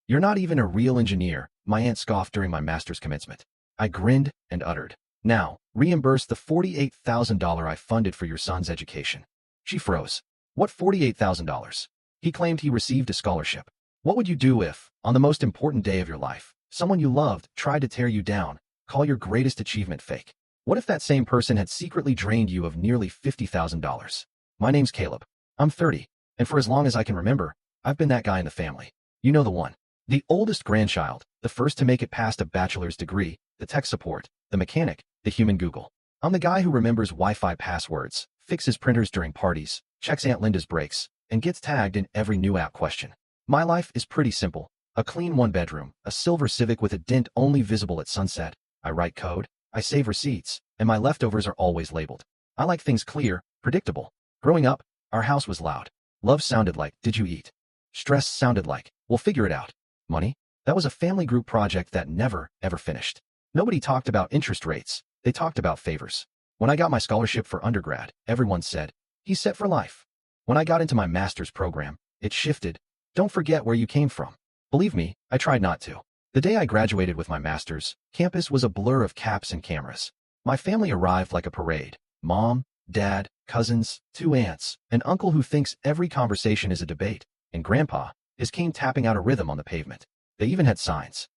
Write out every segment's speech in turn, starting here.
"You're not even a real engineer," my aunt scoffed during my master's commencement. I grinned and uttered, "Now, reimburse the $48,000 I funded for your son's education." She froze. "What $48,000? He claimed he received a scholarship. What would you do if, on the most important day of your life, someone you loved tried to tear you down, call your greatest achievement fake? What if that same person had secretly drained you of nearly $50,000? My name's Caleb. I'm 30, and for as long as I can remember, I've been that guy in the family. You know the one. The oldest grandchild, the first to make it past a bachelor's degree, the tech support, the mechanic, the human Google. I'm the guy who remembers Wi-Fi passwords, fixes printers during parties, checks Aunt Linda's brakes, and gets tagged in every new app question. My life is pretty simple. A clean one-bedroom, a silver Civic with a dent only visible at sunset. I write code, I save receipts, and my leftovers are always labeled. I like things clear, predictable. Growing up, our house was loud. Love sounded like, "Did you eat?" Stress sounded like, "We'll figure it out." Money? That was a family group project that never, ever finished. Nobody talked about interest rates. They talked about favors. When I got my scholarship for undergrad, everyone said, "He's set for life." When I got into my master's program, it shifted. "Don't forget where you came from." Believe me, I tried not to. The day I graduated with my master's, campus was a blur of caps and cameras. My family arrived like a parade. Mom, dad, cousins, 2 aunts, an uncle who thinks every conversation is a debate, and grandpa, his cane tapping out a rhythm on the pavement. They even had signs.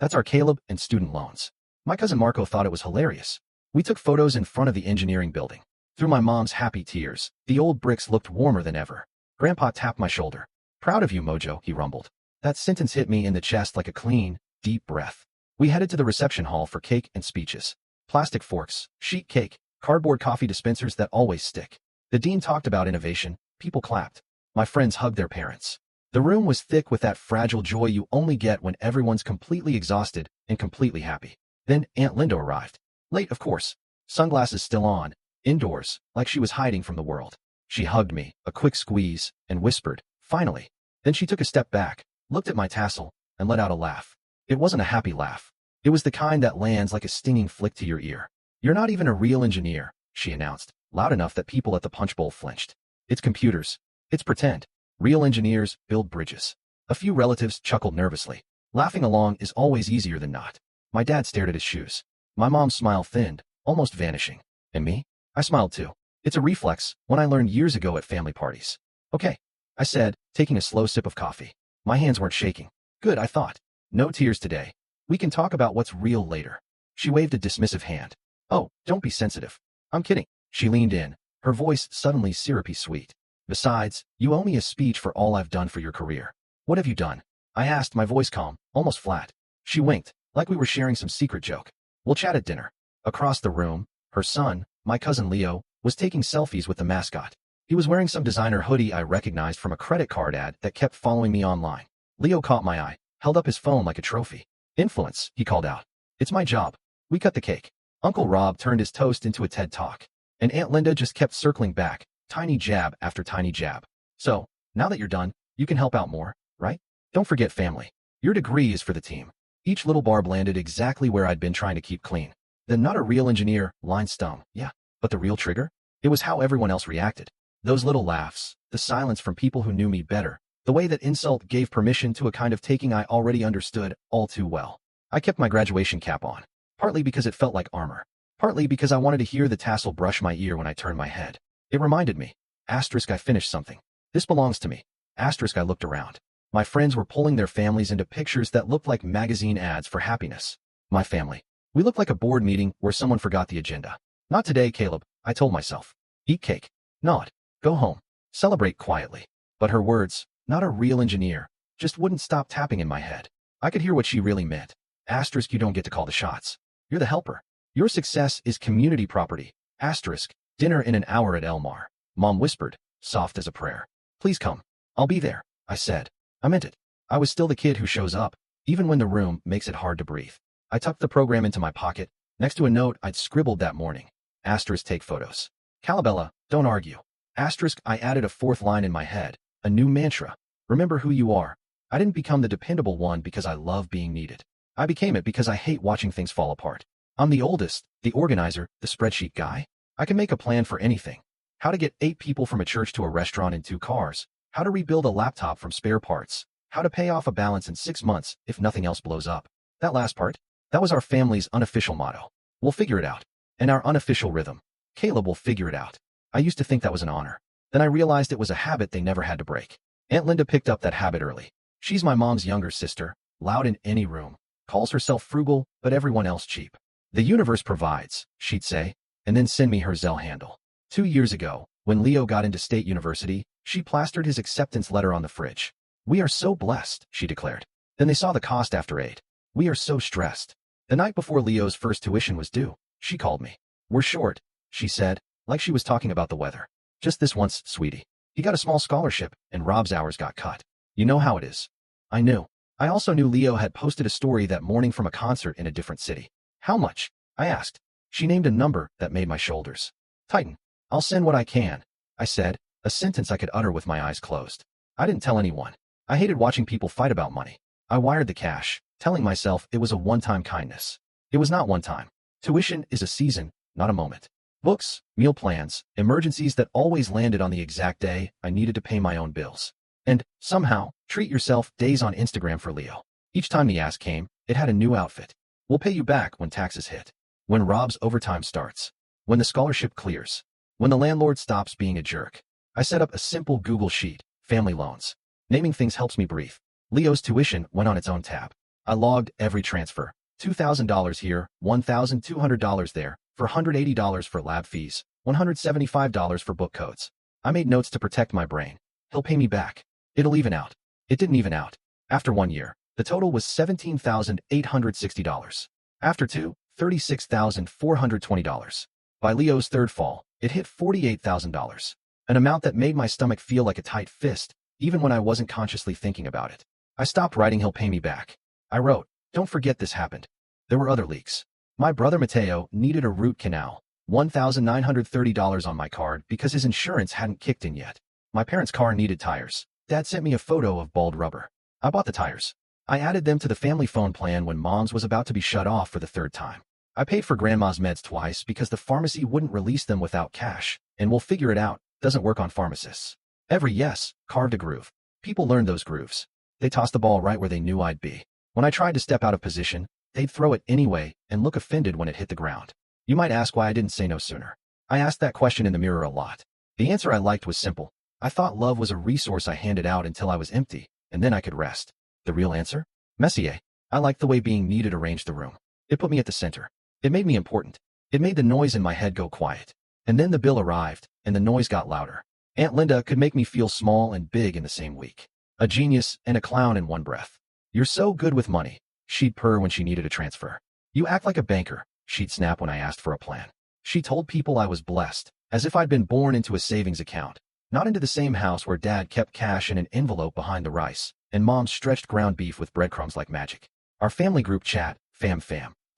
"That's our Caleb and student loans." My cousin Marco thought it was hilarious. We took photos in front of the engineering building. Through my mom's happy tears, the old bricks looked warmer than ever. Grandpa tapped my shoulder. "Proud of you, Mojo," he rumbled. That sentence hit me in the chest like a clean, deep breath. We headed to the reception hall for cake and speeches. Plastic forks, sheet cake, cardboard coffee dispensers that always stick. The dean talked about innovation. People clapped. My friends hugged their parents. The room was thick with that fragile joy you only get when everyone's completely exhausted and completely happy. Then Aunt Linda arrived. Late, of course. Sunglasses still on. Indoors, like she was hiding from the world. She hugged me, a quick squeeze, and whispered, "Finally." Then she took a step back, looked at my tassel, and let out a laugh. It wasn't a happy laugh. It was the kind that lands like a stinging flick to your ear. "You're not even a real engineer," she announced, loud enough that people at the punch bowl flinched. "It's computers. It's pretend. Real engineers build bridges." A few relatives chuckled nervously. Laughing along is always easier than not. My dad stared at his shoes. My mom's smile thinned, almost vanishing. And me? I smiled too. It's a reflex, one I learned years ago at family parties. "Okay," I said, taking a slow sip of coffee. My hands weren't shaking. Good, I thought. No tears today. We can talk about what's real later. She waved a dismissive hand. "Oh, don't be sensitive. I'm kidding." She leaned in, her voice suddenly syrupy sweet. "Besides, you owe me a speech for all I've done for your career." "What have you done?" I asked, my voice calm, almost flat. She winked, like we were sharing some secret joke. "We'll chat at dinner." Across the room, her son, my cousin Leo, was taking selfies with the mascot. He was wearing some designer hoodie I recognized from a credit card ad that kept following me online. Leo caught my eye, held up his phone like a trophy. "Influence," he called out. "It's my job." We cut the cake. Uncle Rob turned his toast into a TED Talk. And Aunt Linda just kept circling back, tiny jab after tiny jab. "So, now that you're done, you can help out more, right? Don't forget family. Your degree is for the team." Each little barb landed exactly where I'd been trying to keep clean. "Then not a real engineer," line stung. Yeah, but the real trigger? It was how everyone else reacted. Those little laughs, the silence from people who knew me better, the way that insult gave permission to a kind of taking I already understood all too well. I kept my graduation cap on, partly because it felt like armor, partly because I wanted to hear the tassel brush my ear when I turned my head. It reminded me. Asterisk, I finished something. This belongs to me. Asterisk, I looked around. My friends were pulling their families into pictures that looked like magazine ads for happiness. My family. We looked like a board meeting where someone forgot the agenda. "Not today, Caleb," I told myself. "Eat cake. Nod. Go home. Celebrate quietly." But her words, "not a real engineer," just wouldn't stop tapping in my head. I could hear what she really meant. Asterisk, you don't get to call the shots. You're the helper. Your success is community property. Asterisk, dinner in an hour at Elmar. Mom whispered, soft as a prayer. "Please come. I'll be there," I said. I meant it. I was still the kid who shows up, even when the room makes it hard to breathe. I tucked the program into my pocket, next to a note I'd scribbled that morning. Asterisk, take photos. Calabella, don't argue. Asterisk, I added a 4th line in my head, a new mantra. Remember who you are. I didn't become the dependable one because I love being needed. I became it because I hate watching things fall apart. I'm the oldest, the organizer, the spreadsheet guy. I can make a plan for anything. How to get 8 people from a church to a restaurant in 2 cars. How to rebuild a laptop from spare parts. How to pay off a balance in 6 months if nothing else blows up. That last part? That was our family's unofficial motto. We'll figure it out. And our unofficial rhythm. Caleb will figure it out. I used to think that was an honor. Then I realized it was a habit they never had to break. Aunt Linda picked up that habit early. She's my mom's younger sister, loud in any room, calls herself frugal, but everyone else cheap. The universe provides, she'd say, and then send me her Zelle handle. 2 years ago, when Leo got into state university, she plastered his acceptance letter on the fridge. We are so blessed, she declared. Then they saw the cost after aid. We are so stressed. The night before Leo's first tuition was due, she called me. We're short, she said, like she was talking about the weather. Just this once, sweetie. He got a small scholarship, and Rob's hours got cut. You know how it is. I knew. I also knew Leo had posted a story that morning from a concert in a different city. How much? I asked. She named a number that made my shoulders tighten. I'll send what I can, I said, a sentence I could utter with my eyes closed. I didn't tell anyone. I hated watching people fight about money. I wired the cash, telling myself it was a one-time kindness. It was not one time. Tuition is a season, not a moment. Books, meal plans, emergencies that always landed on the exact day I needed to pay my own bills. And, somehow, treat yourself days on Instagram for Leo. Each time the ask came, it had a new outfit. We'll pay you back when taxes hit. When Rob's overtime starts. When the scholarship clears. When the landlord stops being a jerk. I set up a simple Google sheet, family loans. Naming things helps me breathe. Leo's tuition went on its own tab. I logged every transfer. $2,000 here, $1,200 there, for $180 for lab fees, $175 for book codes. I made notes to protect my brain. He'll pay me back. It'll even out. It didn't even out. After 1 year, the total was $17,860. After 2, $36,420. By Leo's third fall, it hit $48,000. An amount that made my stomach feel like a tight fist, even when I wasn't consciously thinking about it. I stopped writing he'll pay me back. I wrote, don't forget this happened. There were other leaks. My brother Mateo needed a root canal, $1,930 on my card because his insurance hadn't kicked in yet. My parents' car needed tires. Dad sent me a photo of bald rubber. I bought the tires. I added them to the family phone plan when Mom's was about to be shut off for the 3rd time. I paid for Grandma's meds twice because the pharmacy wouldn't release them without cash, and we'll figure it out, doesn't work on pharmacists. Every yes carved a groove. People learned those grooves. They tossed the ball right where they knew I'd be. When I tried to step out of position, they'd throw it anyway and look offended when it hit the ground. You might ask why I didn't say no sooner. I asked that question in the mirror a lot. The answer I liked was simple. I thought love was a resource I handed out until I was empty, and then I could rest. The real answer? Messier. I liked the way being needed arranged the room. It put me at the center. It made me important. It made the noise in my head go quiet. And then the bill arrived, and the noise got louder. Aunt Linda could make me feel small and big in the same week. A genius and a clown in one breath. You're so good with money, she'd purr when she needed a transfer. You act like a banker, she'd snap when I asked for a plan. She told people I was blessed, as if I'd been born into a savings account, not into the same house where Dad kept cash in an envelope behind the rice, and Mom stretched ground beef with breadcrumbs like magic. Our family group chat, fam,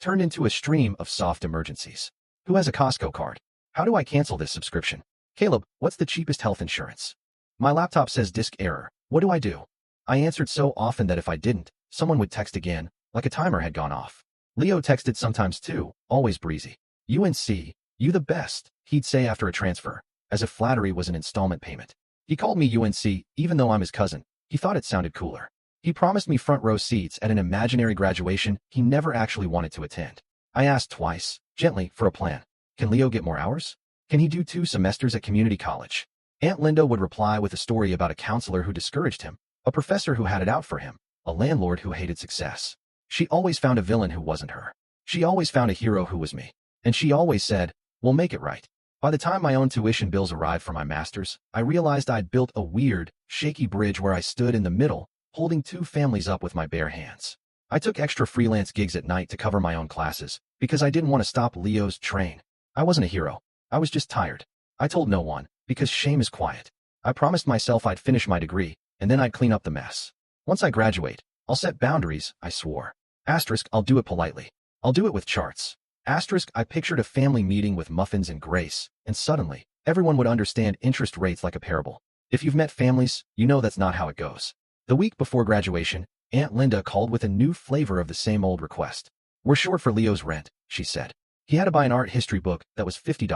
turned into a stream of soft emergencies. Who has a Costco card? How do I cancel this subscription? Caleb, what's the cheapest health insurance? My laptop says disk error. What do I do? I answered so often that if I didn't, someone would text again, like a timer had gone off. Leo texted sometimes too, always breezy. UNC, you the best, he'd say after a transfer, as if flattery was an installment payment. He called me UNC, even though I'm his cousin. He thought it sounded cooler. He promised me front row seats at an imaginary graduation he never actually wanted to attend. I asked twice, gently, for a plan. Can Leo get more hours? Can he do 2 semesters at community college? Aunt Linda would reply with a story about a counselor who discouraged him, a professor who had it out for him, a landlord who hated success. She always found a villain who wasn't her. She always found a hero who was me. And she always said, we'll make it right. By the time my own tuition bills arrived for my master's, I realized I'd built a weird, shaky bridge where I stood in the middle, holding 2 families up with my bare hands. I took extra freelance gigs at night to cover my own classes, because I didn't want to stop Leo's train. I wasn't a hero. I was just tired. I told no one, because shame is quiet. I promised myself I'd finish my degree, and then I'd clean up the mess. Once I graduate, I'll set boundaries, I swore. Asterisk, I'll do it politely. I'll do it with charts. Asterisk, I pictured a family meeting with muffins and grace, and suddenly, everyone would understand interest rates like a parable. If you've met families, you know that's not how it goes. The week before graduation, Aunt Linda called with a new flavor of the same old request. We're short for Leo's rent, she said. He had to buy an art history book that was $50.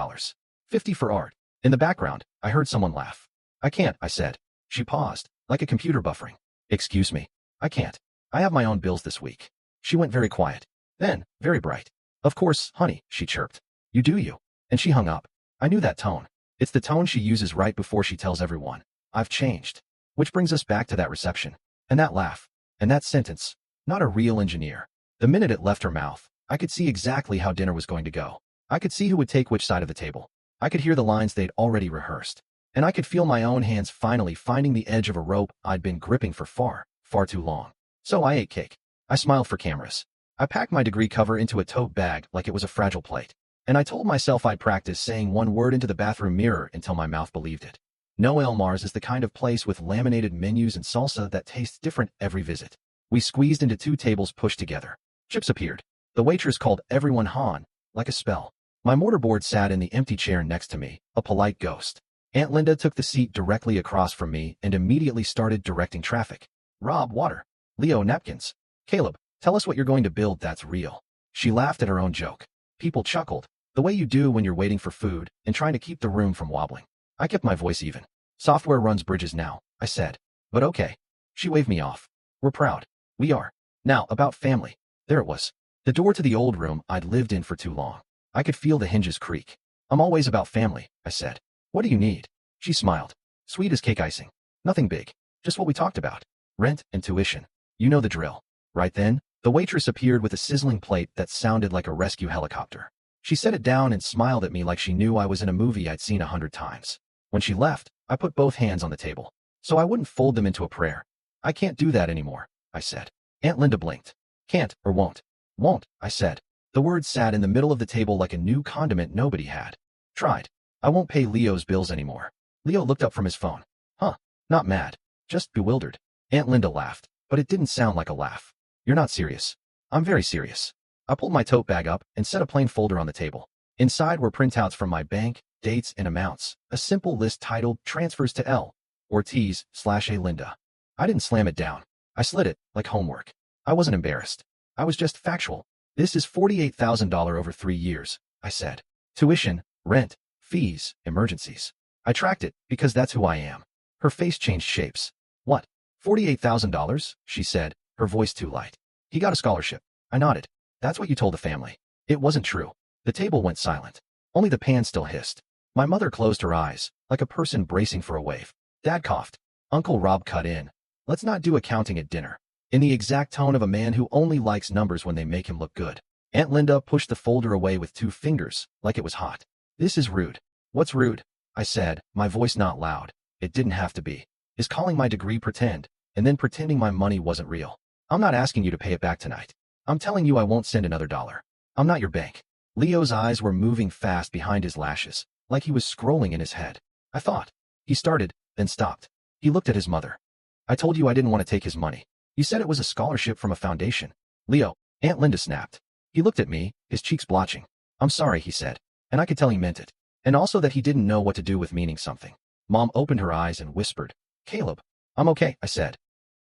$50 for art. In the background, I heard someone laugh. I can't, I said. She paused, like a computer buffering. Excuse me. I can't. I have my own bills this week. She went very quiet. Then, very bright. Of course, honey, she chirped. You do you. And she hung up. I knew that tone. It's the tone she uses right before she tells everyone. I've changed. Which brings us back to that reception. And that laugh. And that sentence. Not a real engineer. The minute it left her mouth, I could see exactly how dinner was going to go. I could see who would take which side of the table. I could hear the lines they'd already rehearsed. And I could feel my own hands finally finding the edge of a rope I'd been gripping for far, far too long. So I ate cake. I smiled for cameras. I packed my degree cover into a tote bag like it was a fragile plate. And I told myself I'd practice saying one word into the bathroom mirror until my mouth believed it. No, Elmar's is the kind of place with laminated menus and salsa that tastes different every visit. We squeezed into 2 tables pushed together. Chips appeared. The waitress called everyone Han, like a spell. My mortarboard sat in the empty chair next to me, a polite ghost. Aunt Linda took the seat directly across from me and immediately started directing traffic. Rob, water. Leo, napkins. Caleb, tell us what you're going to build that's real. She laughed at her own joke. People chuckled, the way you do when you're waiting for food and trying to keep the room from wobbling. I kept my voice even. Software runs bridges now, I said. But okay. She waved me off. We're proud. We are. Now, about family. There it was. The door to the old room I'd lived in for too long. I could feel the hinges creak. I'm always about family, I said. What do you need? She smiled. Sweet as cake icing. Nothing big. Just what we talked about. Rent and tuition. You know the drill. Right then, the waitress appeared with a sizzling plate that sounded like a rescue helicopter. She set it down and smiled at me like she knew I was in a movie I'd seen 100 times. When she left, I put both hands on the table, so I wouldn't fold them into a prayer. I can't do that anymore, I said. Aunt Linda blinked. Can't or won't. Won't, I said. The word sat in the middle of the table like a new condiment nobody had. Tried. I won't pay Leo's bills anymore. Leo looked up from his phone. Huh. Not mad. Just bewildered. Aunt Linda laughed, but it didn't sound like a laugh. You're not serious. I'm very serious. I pulled my tote bag up and set a plain folder on the table. Inside were printouts from my bank, dates and amounts, a simple list titled Transfers to L. Ortiz/A Linda. I didn't slam it down. I slid it, like homework. I wasn't embarrassed. I was just factual. This is $48,000 over 3 years, I said. Tuition, rent, fees, emergencies. I tracked it because that's who I am. Her face changed shapes. What? $48,000? She said, her voice too light. He got a scholarship. I nodded. That's what you told the family. It wasn't true. The table went silent. Only the pan still hissed. My mother closed her eyes, like a person bracing for a wave. Dad coughed. Uncle Rob cut in. Let's not do accounting at dinner. In the exact tone of a man who only likes numbers when they make him look good. Aunt Linda pushed the folder away with 2 fingers, like it was hot. This is rude. What's rude? I said, my voice not loud. It didn't have to be. Is calling my degree pretend, and then pretending my money wasn't real. I'm not asking you to pay it back tonight. I'm telling you I won't send another dollar. I'm not your bank. Leo's eyes were moving fast behind his lashes, like he was scrolling in his head. I thought. He started, then stopped. He looked at his mother. I told you I didn't want to take his money. You said it was a scholarship from a foundation. Leo, Aunt Linda snapped. He looked at me, his cheeks blotching. I'm sorry, he said. And I could tell he meant it. And also that he didn't know what to do with meaning something. Mom opened her eyes and whispered. Caleb. I'm okay, I said.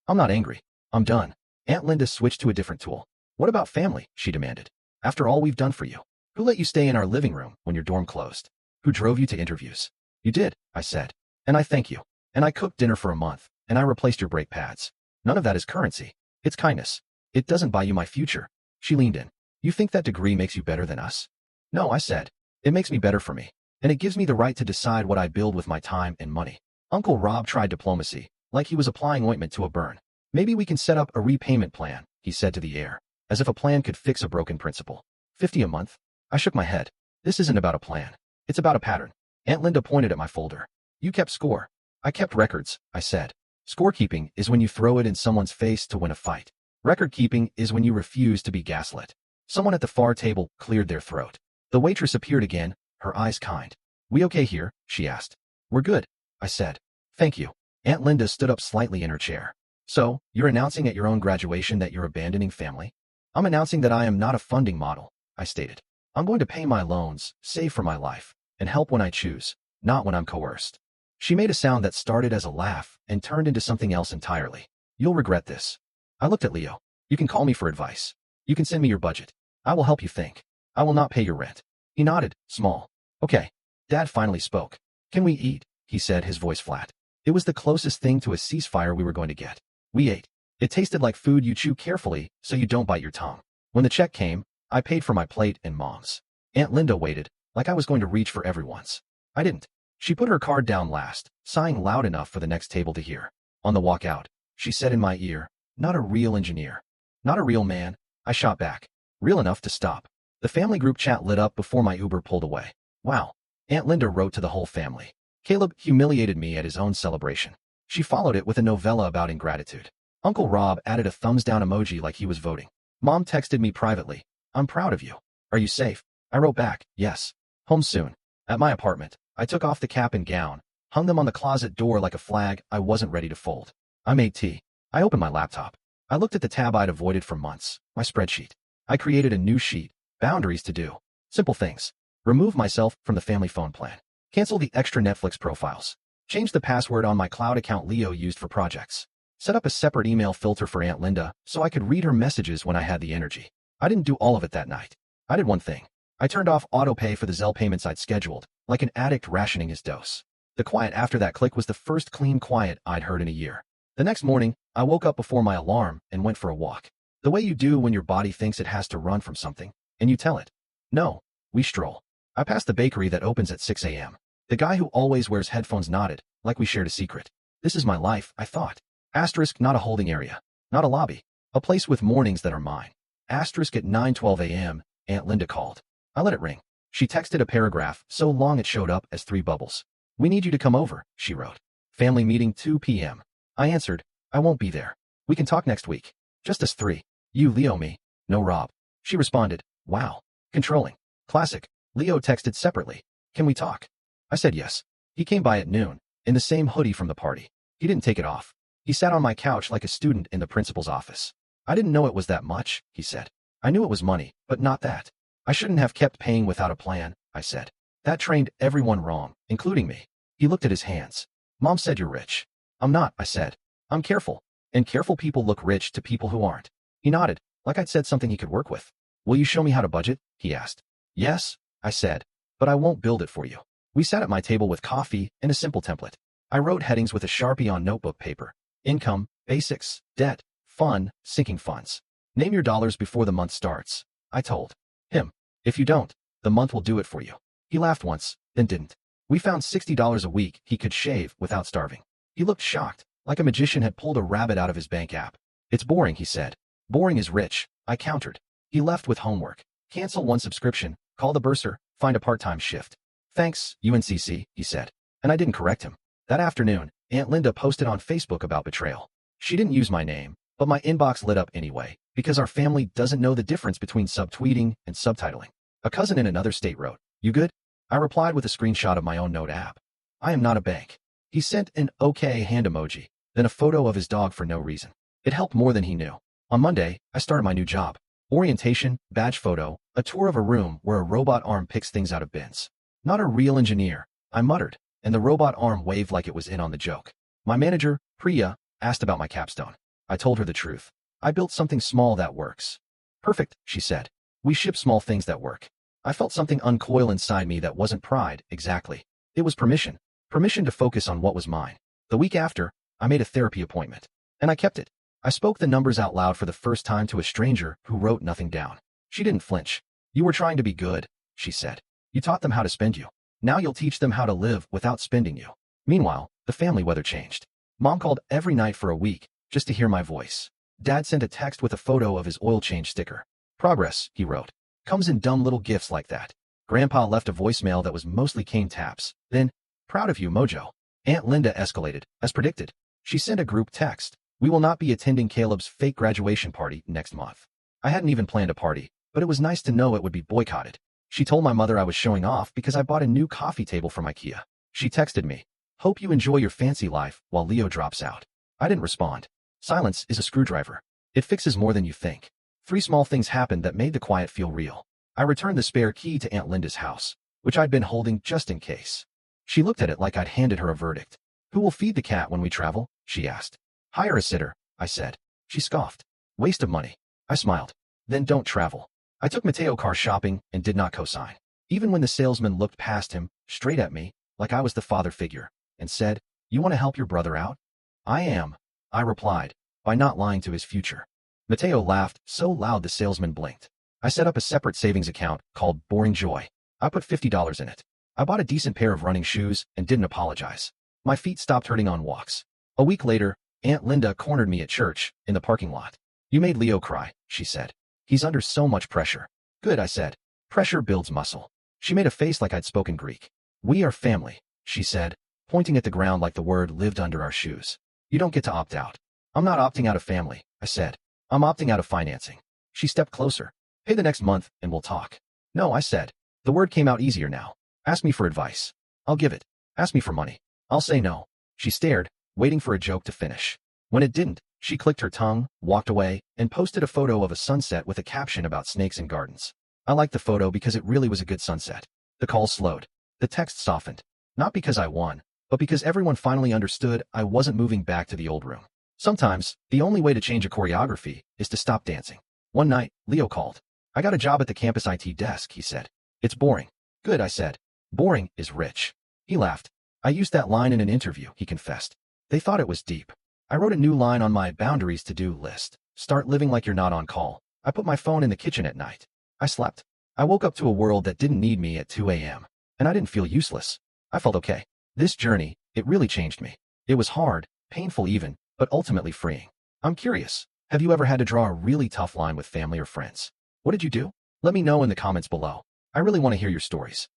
I'm not angry. I'm done. Aunt Linda switched to a different tool. What about family? She demanded. After all we've done for you. Who let you stay in our living room when your dorm closed? Who drove you to interviews? You did, I said. And I thank you. And I cooked dinner for a month, and I replaced your brake pads. None of that is currency. It's kindness. It doesn't buy you my future. She leaned in. You think that degree makes you better than us? No, I said. It makes me better for me. And it gives me the right to decide what I build with my time and money. Uncle Rob tried diplomacy, like he was applying ointment to a burn. Maybe we can set up a repayment plan, he said to the air, as if a plan could fix a broken principle. 50 a month? I shook my head. This isn't about a plan. It's about a pattern. Aunt Linda pointed at my folder. You kept score. I kept records, I said. Scorekeeping is when you throw it in someone's face to win a fight. Record keeping is when you refuse to be gaslit. Someone at the far table cleared their throat. The waitress appeared again, her eyes kind. We okay here? She asked. We're good, I said. Thank you. Aunt Linda stood up slightly in her chair. So, you're announcing at your own graduation that you're abandoning family? I'm announcing that I am not a funding model, I stated. I'm going to pay my loans, save for my life, and help when I choose, not when I'm coerced. She made a sound that started as a laugh and turned into something else entirely. You'll regret this. I looked at Leo. You can call me for advice. You can send me your budget. I will help you think. I will not pay your rent. He nodded, small. Okay. Dad finally spoke. Can we eat? He said, his voice flat. It was the closest thing to a ceasefire we were going to get. We ate. It tasted like food you chew carefully so you don't bite your tongue. When the check came, I paid for my plate and Mom's. Aunt Linda waited, like I was going to reach for everyone's. I didn't. She put her card down last, sighing loud enough for the next table to hear. On the walk out, she said in my ear, "Not a real engineer. Not a real man." I shot back. "Real enough to stop." The family group chat lit up before my Uber pulled away. "Wow." Aunt Linda wrote to the whole family. "Caleb humiliated me at his own celebration." She followed it with a novella about ingratitude. Uncle Rob added a thumbs down emoji like he was voting. Mom texted me privately, "I'm proud of you. Are you safe?" I wrote back, "Yes. Home soon." At my apartment, I took off the cap and gown, hung them on the closet door like a flag I wasn't ready to fold. I made tea. I opened my laptop. I looked at the tab I'd avoided for months, my spreadsheet. I created a new sheet, boundaries to do. Simple things. Remove myself from the family phone plan. Cancel the extra Netflix profiles. Change the password on my cloud account Leo used for projects. Set up a separate email filter for Aunt Linda so I could read her messages when I had the energy. I didn't do all of it that night. I did one thing. I turned off autopay for the Zelle payments I'd scheduled, like an addict rationing his dose. The quiet after that click was the first clean quiet I'd heard in a year. The next morning, I woke up before my alarm and went for a walk. The way you do when your body thinks it has to run from something, and you tell it. No, we stroll. I passed the bakery that opens at 6 a.m. The guy who always wears headphones nodded, like we shared a secret. This is my life, I thought. Asterisk, not a holding area. Not a lobby. A place with mornings that are mine. Asterisk, at 9:12 a.m., Aunt Linda called. I let it ring. She texted a paragraph so long it showed up as 3 bubbles. "We need you to come over," she wrote. "Family meeting 2 p.m. I answered, "I won't be there. We can talk next week. Just us 3. You, Leo, me. No Rob." She responded, "Wow. Controlling. Classic." Leo texted separately, "Can we talk?" I said yes. He came by at noon, in the same hoodie from the party. He didn't take it off. He sat on my couch like a student in the principal's office. "I didn't know it was that much," he said. "I knew it was money, but not that. I shouldn't have kept paying without a plan," I said. "That trained everyone wrong, including me." He looked at his hands. "Mom said you're rich." "I'm not," I said. "I'm careful, and careful people look rich to people who aren't." He nodded, like I'd said something he could work with. "Will you show me how to budget?" he asked. "Yes," I said, "but I won't build it for you." We sat at my table with coffee and a simple template. I wrote headings with a Sharpie on notebook paper. Income, basics, debt, fun, sinking funds. "Name your dollars before the month starts," I told him. "If you don't, the month will do it for you." He laughed once, then didn't. We found $60 a week he could shave without starving. He looked shocked, like a magician had pulled a rabbit out of his bank app. "It's boring," he said. "Boring is rich," I countered. He left with homework. "Cancel 1 subscription, call the bursar, find a part-time shift." "Thanks, UNCC," he said. And I didn't correct him. That afternoon, Aunt Linda posted on Facebook about betrayal. She didn't use my name, but my inbox lit up anyway, because our family doesn't know the difference between subtweeting and subtitling. A cousin in another state wrote, "You good?" I replied with a screenshot of my own note app. "I am not a bank." He sent an okay hand emoji, then a photo of his dog for no reason. It helped more than he knew. On Monday, I started my new job. Orientation, badge photo, a tour of a room where a robot arm picks things out of bins. "Not a real engineer," I muttered, and the robot arm waved like it was in on the joke. My manager, Priya, asked about my capstone. I told her the truth. "I built something small that works." "Perfect," she said. "We ship small things that work." I felt something uncoil inside me that wasn't pride, exactly. It was permission. Permission to focus on what was mine. The week after, I made a therapy appointment. And I kept it. I spoke the numbers out loud for the first time to a stranger who wrote nothing down. She didn't flinch. "You were trying to be good," she said. "You taught them how to spend you. Now you'll teach them how to live without spending you." Meanwhile, the family weather changed. Mom called every night for a week, just to hear my voice. Dad sent a text with a photo of his oil change sticker. "Progress," he wrote. "Comes in dumb little gifts like that." Grandpa left a voicemail that was mostly cane taps. Then, "Proud of you, Mojo." Aunt Linda escalated, as predicted. She sent a group text. "We will not be attending Caleb's fake graduation party next month." I hadn't even planned a party, but it was nice to know it would be boycotted. She told my mother I was showing off because I bought a new coffee table from IKEA. She texted me, "Hope you enjoy your fancy life while Leo drops out." I didn't respond. Silence is a screwdriver. It fixes more than you think. 3 small things happened that made the quiet feel real. I returned the spare key to Aunt Linda's house, which I'd been holding just in case. She looked at it like I'd handed her a verdict. "Who will feed the cat when we travel?" she asked. "Hire a sitter," I said. She scoffed. "Waste of money." I smiled. "Then don't travel." I took Mateo car shopping and did not co-sign. Even when the salesman looked past him, straight at me, like I was the father figure, and said, "You want to help your brother out?" "I am," I replied. by not lying to his future. Mateo laughed so loud the salesman blinked. I set up a separate savings account called Boring Joy. I put $50 in it. I bought a decent pair of running shoes and didn't apologize. My feet stopped hurting on walks. A week later, Aunt Linda cornered me at church, in the parking lot. You made Leo cry, she said. He's under so much pressure. Good, I said. Pressure builds muscle. She made a face like I'd spoken Greek. We are family, she said, pointing at the ground like the word lived under our shoes. You don't get to opt out. I'm not opting out of family, I said. I'm opting out of financing. She stepped closer. Pay the next month and we'll talk. No, I said. The word came out easier now. Ask me for advice. I'll give it. Ask me for money. I'll say no. She stared, waiting for a joke to finish. When it didn't, she clicked her tongue, walked away, and posted a photo of a sunset with a caption about snakes and gardens. I liked the photo because it really was a good sunset. The call slowed. The text softened. Not because I won, but because everyone finally understood I wasn't moving back to the old room. Sometimes, the only way to change a choreography is to stop dancing. One night, Leo called. I got a job at the campus IT desk, he said. It's boring. Good, I said. Boring is rich. He laughed. I used that line in an interview, he confessed. They thought it was deep. I wrote a new line on my boundaries to-do list. Start living like you're not on call. I put my phone in the kitchen at night. I slept. I woke up to a world that didn't need me at 2 a.m. And I didn't feel useless. I felt okay. This journey, it really changed me. It was hard, painful even, but ultimately freeing. I'm curious. Have you ever had to draw a really tough line with family or friends? What did you do? Let me know in the comments below. I really want to hear your stories.